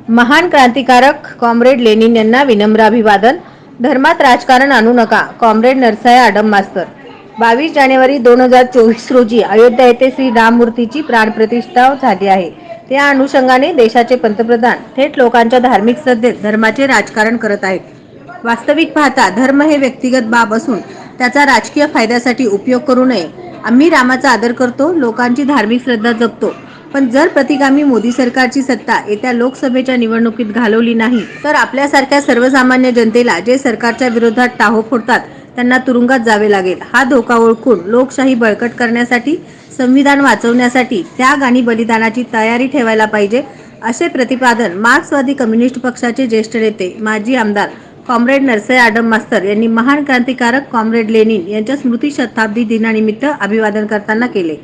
महान क्रांतिकारक comrade Lenin यांना विनम्र अभिवादन। धर्मात राजकारण आणू नका, कॉम्रेड नरसाळे आडम मास्तर। 22 जानेवारी 2024 रोजी अयोध्या येथे श्री राममूर्तीची प्राणप्रतिष्ठा झाली आहे। त्या अनुषंगाने देशाचे पंतप्रधान थेट लोकांच्या धार्मिक श्रद्धेत धर्माचे राजकारण करत आहेत। वास्तविक पाहता धर्म हे व्यक्तिगत बाब असून त्याचा राजकीय फायद्यासाठी उपयोग करू नये। आम्ही रामाचा आदर करतो, लोकांची धार्मिक श्रद्धा जपतो, पण जर प्रतिगामी मोदी सरकारची सत्ता येत्या लोकसभेच्या निवडणुकीत घालवली नाही तर आपल्यासारख्या सर्वसामान्य जनतेला जे सरकारच्या विरोधात टाहो फोडतात त्यांना तुरुंगात जावे लागेल। हा धोका ओळखून लोकशाही बळकट करण्यासाठी, संविधान वाचवण्यासाठी त्याग आणि बलिदानाची तयारी ठेवायला पाहिजे, असे प्रतिपादन मार्क्सवादी कम्युनिस्ट पक्षाचे ज्येष्ठ नेते माजी आमदार कॉम्रेड नरसाळे आडम मास्तर यांनी महान क्रांतिकारक कॉम्रेड लेनिन यांच्या स्मृती शताब्दी दिनानिमित्त अभिवादन करताना केले।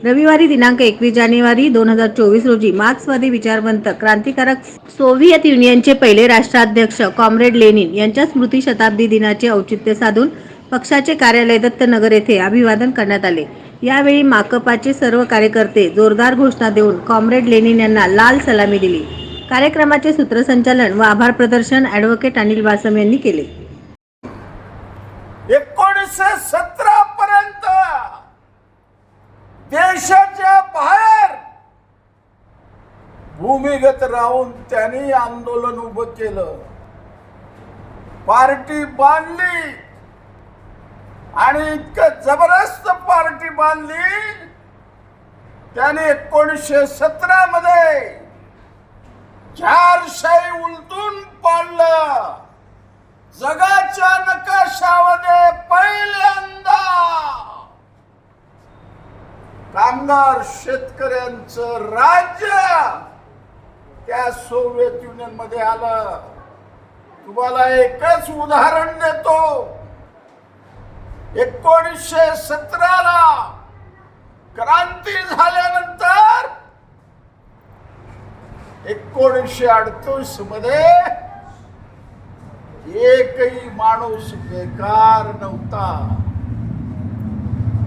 रविवारी दिनांक 21 जानेवारी 2024 रोजी मार्क्सवादी विचारवंत क्रांतिकारक सोव्हिएत युनियनचे पहिले राष्ट्राध्यक्ष कॉम्रेड लेनिन यांच्या स्मृती शताब्दी दिनाचे औचित्य साधून पक्षाचे कार्यालय दत्तनगर येथे अभिवादन करण्यात आले। यावेळी माकपाचे सर्व कार्यकर्ते जोरदार घोषणा देऊन कॉम्रेड लेनिन यांना लाल सलामी दिली। कार्यक्रमाचे सूत्रसंचालन व आभार प्रदर्शन ॲडव्होकेट अनिल वासम यांनी केले। 1917 पर्यंत देशाच्या बाहेर भूमिगत राहून त्यांनी आंदोलन उभं केलं, पार्टी बांधली आणि इतकं जबरदस्त पार्टी बांधली त्याने 1917 मध्ये चारशाही उलटून पाडलं। जगाच्या नकाशामध्ये पहिल्यांदा कामगार शेतकऱ्यांचं राज्य त्या सोव्हिएत युनियन मध्ये आलं। तुम्हाला एकच उदाहरण देतो, 1917 ला क्रांती झाल्यानंतर 1938 मध्ये एकही माणूस बेकार नव्हता।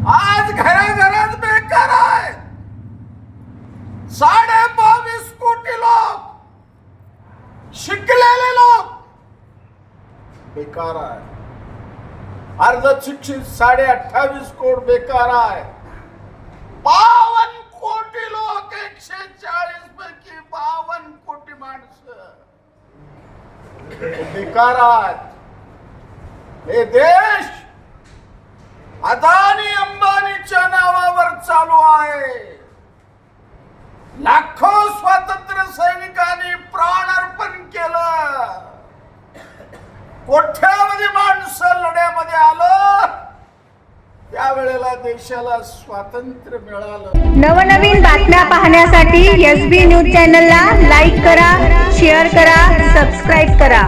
आज घराघरात बेकार आहे। 22.5 कोटी लोक, शिकलेले लोक बेकार आहे। अर्ध शिक्षित 28.5 कोटी बेकार आहे। 52 कोटी लोक, 140 पैकी 52 कोटी माणसं बेकार आहेत। हे देश अदानी अंबानीच्या नावावर चालू आहे। लाखो स्वातंत्र्य सैनिकांनी प्राण अर्पण केलं, कोट्यावधी माणसं लढ्यामध्ये आलं, त्यावेळेला देशाला स्वातंत्र्य मिळालं। नवनवीन बातम्या पाहण्यासाठी SB न्यूज चॅनलला लाईक करा, शेअर करा, सबस्क्राईब करा।